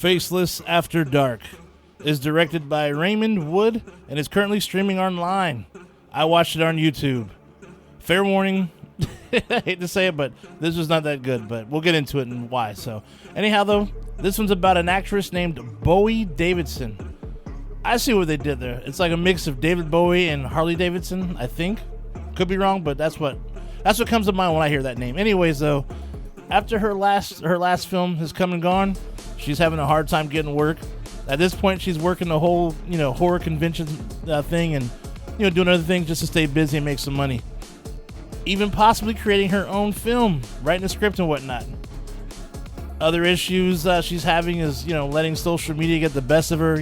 Faceless After Dark is directed by Raymond Wood and is currently streaming online. I watched it on YouTube. Fair warning, I hate to say it, but this was not that good, but we'll get into it and why. So, anyhow, though, this one's about an actress named Bowie Davidson. I see what they did there. It's like a mix of David Bowie and Harley Davidson, I think. Could be wrong, but that's what comes to mind when I hear that name. Anyways, though, after her last film has come and gone, she's having a hard time getting work. At this point, she's working the whole, horror convention thing and, doing other things just to stay busy and make some money. Even possibly creating her own film, writing a script and whatnot. Other issues she's having is, letting social media get the best of her,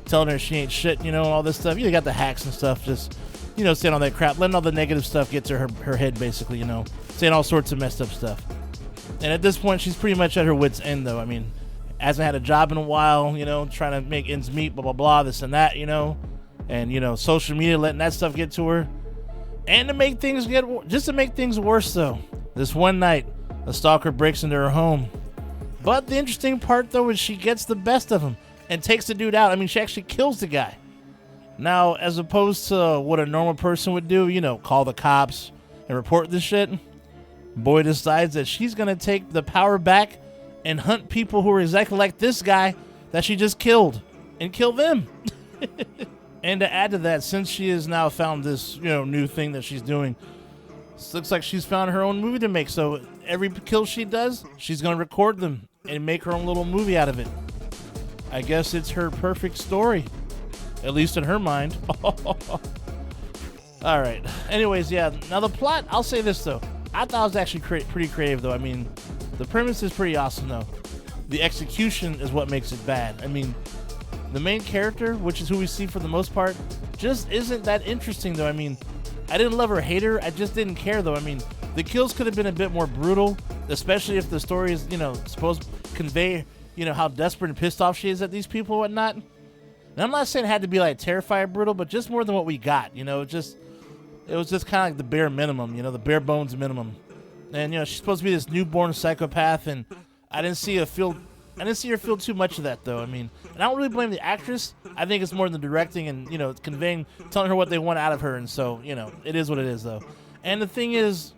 telling her she ain't shit, all this stuff. You got the hacks and stuff, just, saying all that crap, letting all the negative stuff get to her head, basically, saying all sorts of messed up stuff. And at this point, she's pretty much at her wit's end, though. I mean, hasn't had a job in a while, trying to make ends meet, blah, blah, blah, this and that, and, social media letting that stuff get to her. And to make things worse, though, this one night, a stalker breaks into her home. But the interesting part, though, is she gets the best of him and takes the dude out. I mean, she actually kills the guy. Now, as opposed to what a normal person would do, call the cops and report this shit, Boy decides that she's going to take the power back and hunt people who are exactly like this guy that she just killed and kill them. And to add to that, since she has now found this, new thing that she's doing, it looks like she's found her own movie to make. So every kill she does, she's going to record them and make her own little movie out of it. I guess it's her perfect story, at least in her mind. All right. Anyways, yeah. Now the plot, I'll say this, though. I thought it was actually pretty creative, though. I mean, the premise is pretty awesome, though. The execution is what makes it bad. I mean, the main character, which is who we see for the most part, just isn't that interesting, though. I mean, I didn't love her or hate her. I just didn't care, though. I mean, the kills could have been a bit more brutal, especially if the story is, supposed to convey, how desperate and pissed off she is at these people and whatnot. And I'm not saying it had to be, like, terrifying brutal, but just more than what we got, It was just kind of like the bare minimum, the bare bones minimum. And, she's supposed to be this newborn psychopath, and I didn't see her feel too much of that, though. I mean, and I don't really blame the actress. I think it's more the directing and, conveying, telling her what they want out of her. And so, it is what it is, though. And the thing is,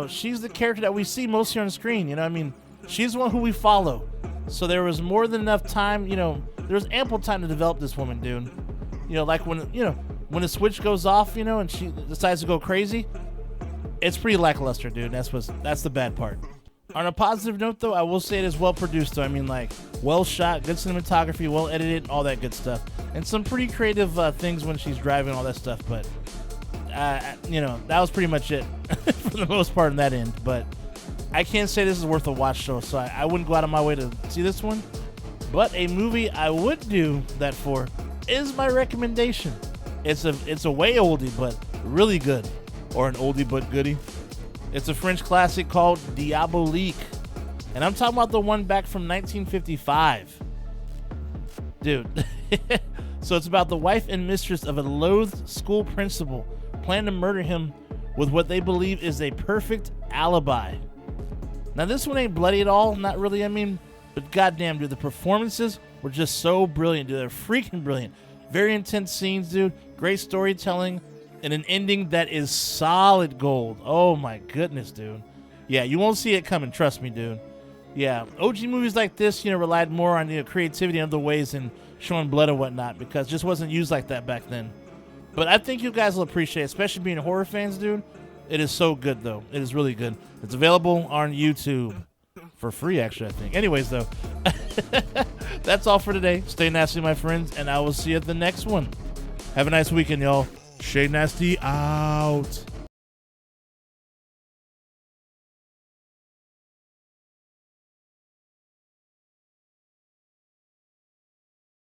she's the character that we see mostly on the screen. I mean, she's the one who we follow. So there was more than enough time, there was ample time to develop this woman, dude. Like when the switch goes off, and she decides to go crazy, it's pretty lackluster, dude. That's the bad part. On a positive note, though, I will say it is well produced, though. I mean, like, well shot, good cinematography, well edited, all that good stuff. And some pretty creative things when she's driving, all that stuff. But, that was pretty much it for the most part on that end. But I can't say this is worth a watch, though, so I wouldn't go out of my way to see this one. But a movie I would do that for is my recommendation. It's a way oldie, but really good. Or an oldie but goodie. It's a French classic called Diabolique. And I'm talking about the one back from 1955. Dude. So it's about the wife and mistress of a loathed school principal plan to murder him with what they believe is a perfect alibi. Now this one ain't bloody at all, not really, I mean, but goddamn, dude, the performances were just so brilliant, dude. They're freaking brilliant. Very intense scenes, dude. Great storytelling. And an ending that is solid gold. Oh my goodness, dude. Yeah, you won't see it coming, trust me, dude. Yeah, OG movies like this, relied more on creativity in other ways than showing blood and whatnot, because it just wasn't used like that back then. But I think you guys will appreciate it, especially being horror fans, dude. It is so good, though. It is really good. It's available on YouTube. For free, actually, I think. Anyways, though, that's all for today. Stay nasty, my friends, and I will see you at the next one. Have a nice weekend, y'all. Shade Nasty out.